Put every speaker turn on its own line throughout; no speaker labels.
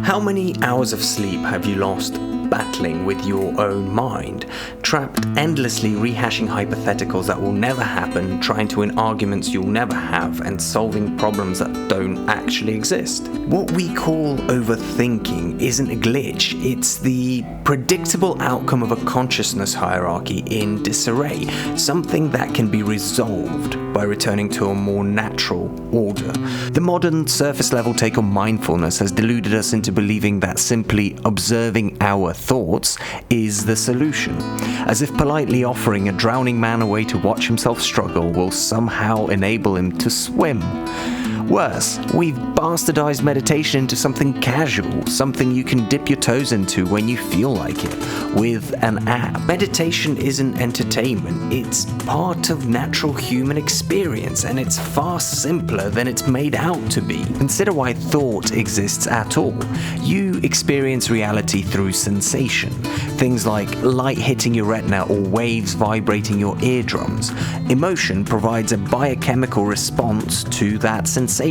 How many hours of sleep have you lost battling with your own mind, trapped endlessly rehashing hypotheticals that will never happen, trying to win arguments you'll never have, and solving problems that don't actually exist? What we call overthinking isn't a glitch, it's the predictable outcome of a consciousness hierarchy in disarray, something that can be resolved by returning to a more natural order. The modern surface-level take on mindfulness has deluded us into believing that simply observing our thoughts is the solution, as if politely offering a drowning man a way to watch himself struggle will somehow enable him to swim. Worse, we've bastardized meditation into something casual, something you can dip your toes into when you feel like it, with an app. Meditation isn't entertainment, it's part of natural human experience, and it's far simpler than it's made out to be. Consider why thought exists at all. You experience reality through sensation. Things like light hitting your retina or waves vibrating your eardrums. Emotion provides a biochemical response to that sensation,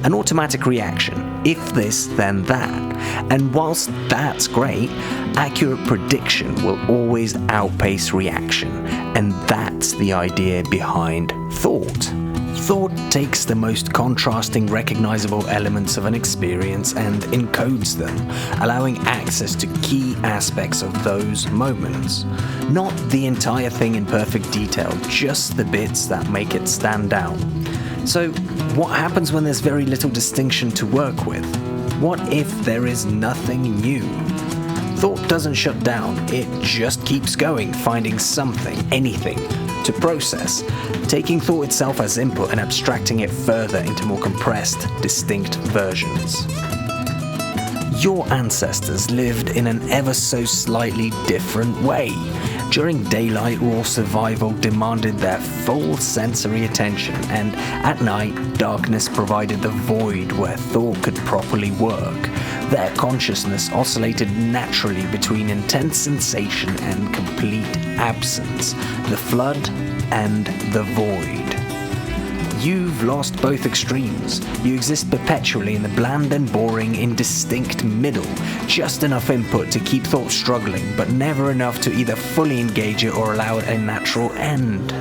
an automatic reaction, if this then that. And whilst that's great, accurate prediction will always outpace reaction, and that's the idea behind thought. Thought takes the most contrasting recognizable elements of an experience and encodes them, allowing access to key aspects of those moments. Not the entire thing in perfect detail, just the bits that make it stand out. So, what happens when there's very little distinction to work with? What if there is nothing new? Thought doesn't shut down, it just keeps going, finding something, anything, to process, taking thought itself as input and abstracting it further into more compressed, distinct versions. Your ancestors lived in an ever so slightly different way. During daylight, raw survival demanded their full sensory attention, and at night, darkness provided the void where thought could properly work. Their consciousness oscillated naturally between intense sensation and complete absence, the flood and the void. You've lost both extremes. You exist perpetually in the bland and boring, indistinct middle. Just enough input to keep thought struggling, but never enough to either fully engage it or allow it a natural end.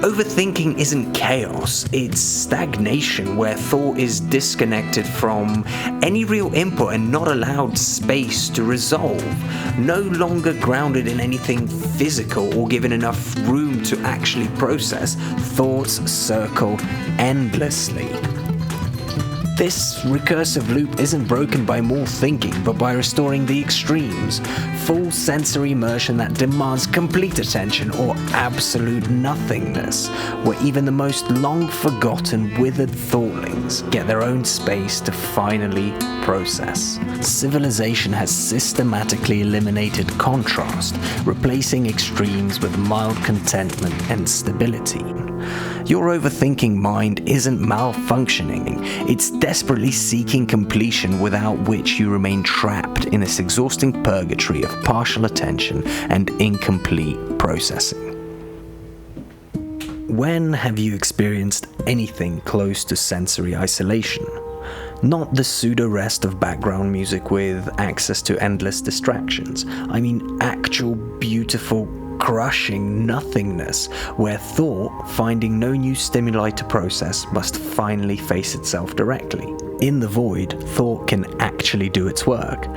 Overthinking isn't chaos, it's stagnation where thought is disconnected from any real input and not allowed space to resolve. No longer grounded in anything physical or given enough room to actually process, thoughts circle endlessly. This recursive loop isn't broken by more thinking, but by restoring the extremes. Full sensory immersion that demands complete attention or absolute nothingness, where even the most long-forgotten withered thoughtlings get their own space to finally process. Civilization has systematically eliminated contrast, replacing extremes with mild contentment and stability. Your overthinking mind isn't malfunctioning, it's desperately seeking completion, without which you remain trapped in this exhausting purgatory of partial attention and incomplete processing. When have you experienced anything close to sensory isolation? Not the pseudo-rest of background music with access to endless distractions. I mean actual beautiful, crushing nothingness, where thought, finding no new stimuli to process, must finally face itself directly. In the void, thought can actually do its work.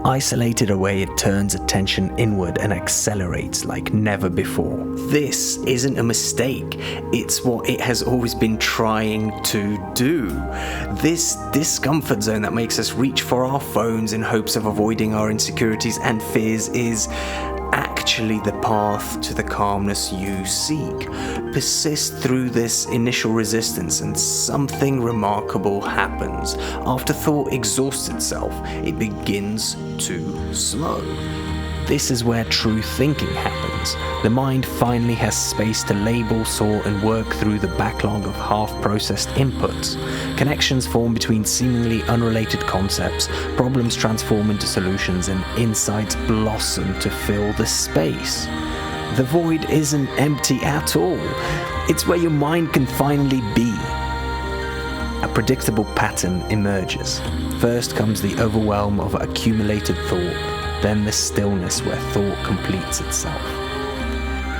Isolated away, it turns attention inward and accelerates like never before. This isn't a mistake, it's what it has always been trying to do. This discomfort zone that makes us reach for our phones in hopes of avoiding our insecurities and fears is actually the path to the calmness you seek. Persist through this initial resistance and something remarkable happens. After thought exhausts itself, it begins to slow. This is where true thinking happens. The mind finally has space to label, sort, and work through the backlog of half-processed inputs. Connections form between seemingly unrelated concepts, problems transform into solutions, and insights blossom to fill the space. The void isn't empty at all. It's where your mind can finally be. A predictable pattern emerges. First comes the overwhelm of accumulated thought, then the stillness where thought completes itself.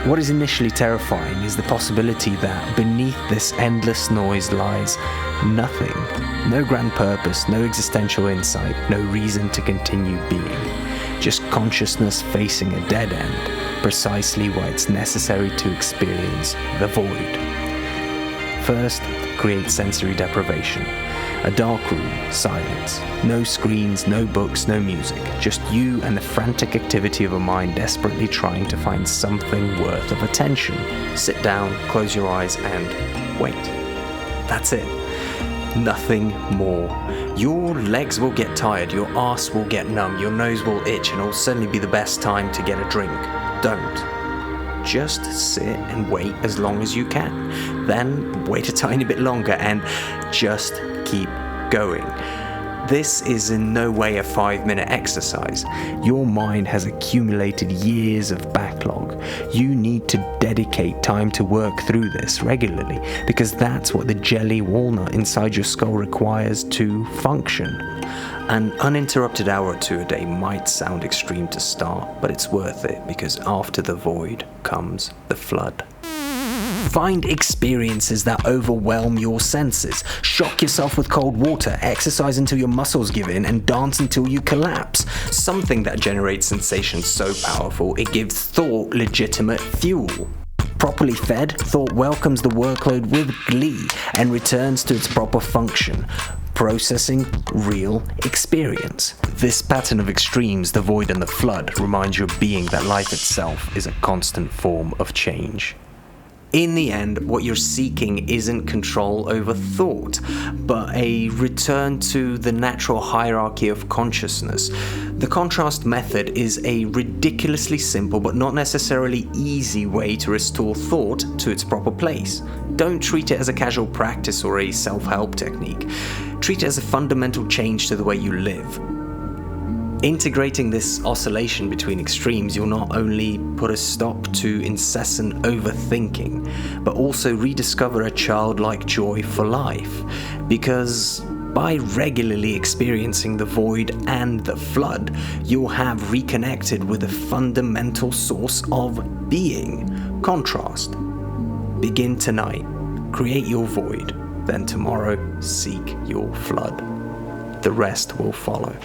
What is initially terrifying is the possibility that beneath this endless noise lies nothing. No grand purpose, no existential insight, no reason to continue being. Just consciousness facing a dead end, precisely why it's necessary to experience the void. First, create sensory deprivation. A dark room, silence. No screens, no books, no music. Just you and the frantic activity of a mind desperately trying to find something worth of attention. Sit down, close your eyes, and wait. That's it. Nothing more. Your legs will get tired, your arse will get numb, your nose will itch, and it'll suddenly be the best time to get a drink. Don't. Just sit and wait as long as you can. Then wait a tiny bit longer and just keep going. This is in no way a 5-minute exercise. Your mind has accumulated years of backlog. You need to dedicate time to work through this regularly, because that's what the jelly walnut inside your skull requires to function. An uninterrupted hour or two a day might sound extreme to start, but it's worth it, because after the void comes the flood. Find experiences that overwhelm your senses. Shock yourself with cold water, exercise until your muscles give in, and dance until you collapse. Something that generates sensations so powerful it gives thought legitimate fuel. Properly fed, thought welcomes the workload with glee and returns to its proper function, processing real experience. This pattern of extremes, the void and the flood, reminds your being that life itself is a constant form of change. In the end, what you're seeking isn't control over thought, but a return to the natural hierarchy of consciousness. The contrast method is a ridiculously simple but not necessarily easy way to restore thought to its proper place. Don't treat it as a casual practice or a self-help technique. Treat it as a fundamental change to the way you live. Integrating this oscillation between extremes, you'll not only put a stop to incessant overthinking, but also rediscover a childlike joy for life. Because by regularly experiencing the void and the flood, you'll have reconnected with a fundamental source of being, contrast. Begin tonight, create your void, then tomorrow seek your flood. The rest will follow.